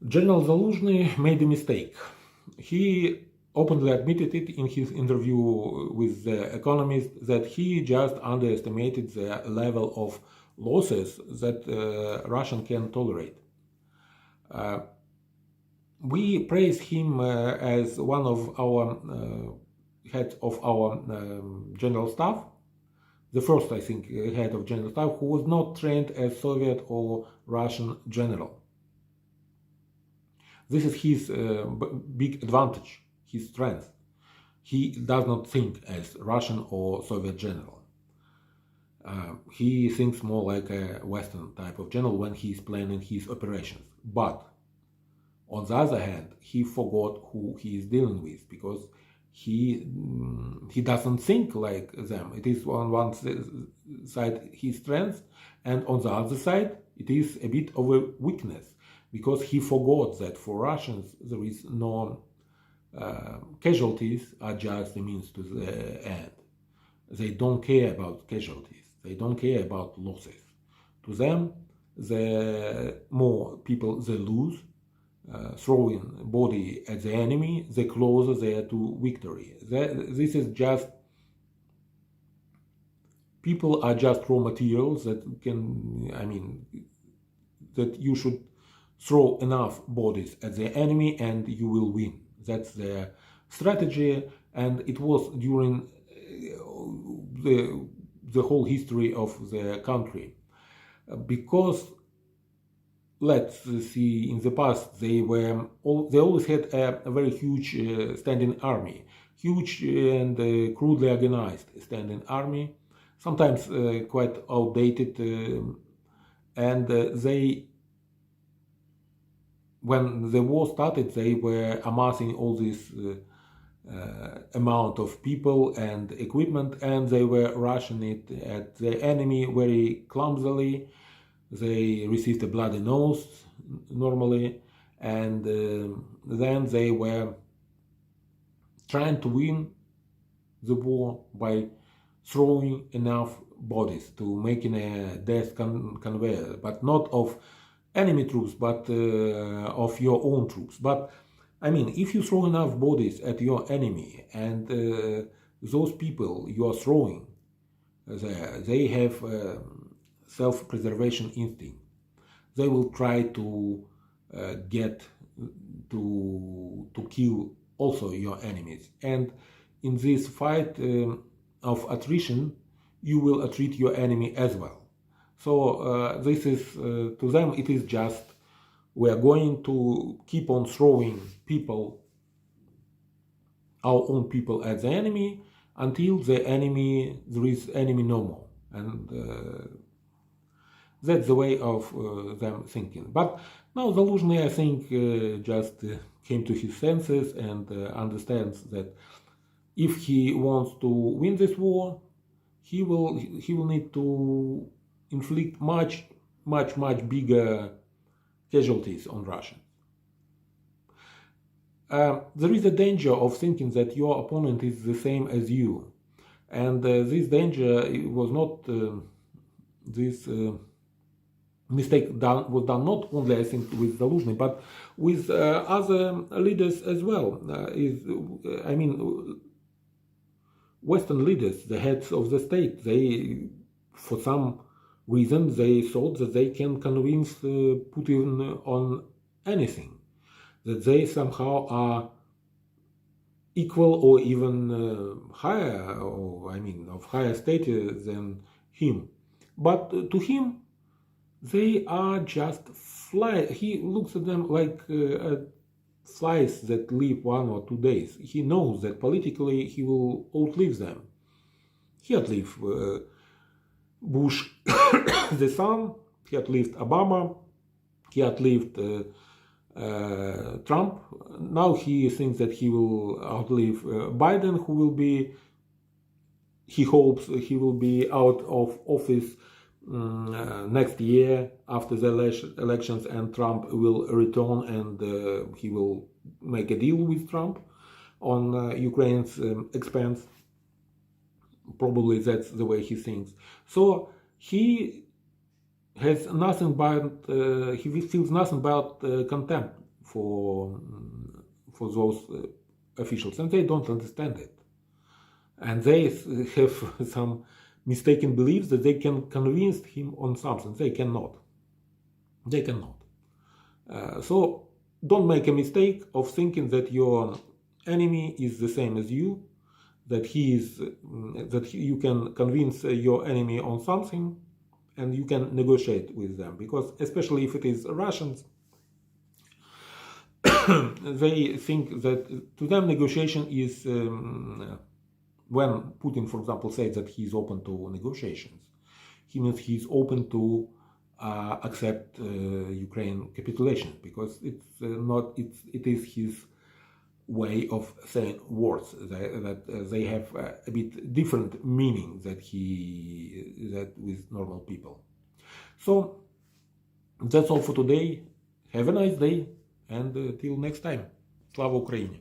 General Zaluzhnyi made a mistake. He openly admitted it in his interview with The Economist that he just underestimated the level of losses that Russia can tolerate. We praise him as one of our heads of our general staff, the first, I think, head of general staff who was not trained as Soviet or Russian general. This is his big advantage, his strength. He does not think as Russian or Soviet general. He thinks more like a Western type of general when he is planning his operations. But on the other hand, he forgot who he is dealing with, because he doesn't think like them. It is on one side his strength, and on the other side it is a bit of a weakness, because he forgot that for Russians there is no casualties are just a means to the end. They don't care about casualties. They don't care about losses. To them, the more people they lose, throwing body at the enemy, the closer they are to victory. This is just, people are just raw materials that can, that you should throw enough bodies at the enemy and you will win. That's their strategy, and it was during the whole history of the country. Because let's see, in the past they always had a very huge standing army, huge and crudely organized standing army, sometimes quite outdated, and when the war started, they were amassing all this amount of people and equipment, and they were rushing it at the enemy very clumsily. They received a bloody nose normally, and then they were trying to win the war by throwing enough bodies to making a death conveyor, but not of enemy troops, but of your own troops. But if you throw enough bodies at your enemy, and those people you are throwing, they have self-preservation instinct. They will try to get to kill also your enemies. And in this fight of attrition, you will attrit your enemy as well. So this is, to them, it is just, we are going to keep on throwing people, our own people, at the enemy until there is enemy no more. And that's the way of them thinking. But now Zaluzhnyi, I think, just came to his senses and understands that if he wants to win this war, he will need to inflict much bigger casualties on Russians. There is a danger of thinking that your opponent is the same as you, and this danger was not this mistake was done not only, I think, with Zaluzhnyi, but with other leaders as well. Western leaders, the heads of the state, they, for some reason, they thought that they can convince Putin on anything, that they somehow are equal or even higher, or of higher status than him. But to him, they are just flies. He looks at them like flies that live 1 or 2 days. He knows that politically he will outlive them. He outlived Bush the son, he outlived Obama, he outlived Trump. Now he thinks that he will outlive Biden, who will be, he hopes he will be out of office next year after the elections, and Trump will return, and he will make a deal with Trump on Ukraine's expense. Probably that's the way he thinks. So he has nothing but he feels nothing but contempt for those officials, and they don't understand it. And they have some mistaken beliefs that they can convince him on something. They cannot. They cannot. So don't make a mistake of thinking that your enemy is the same as you, that you can convince your enemy on something and you can negotiate with them. Because especially if it is Russians, they think that to them negotiation is when Putin, for example, says that he is open to negotiations, he means he is open to accept Ukraine capitulation, because it is his way of saying words that they have a bit different meaning that with normal people. So that's all for today. Have a nice day, and till next time. Slava Ukraini!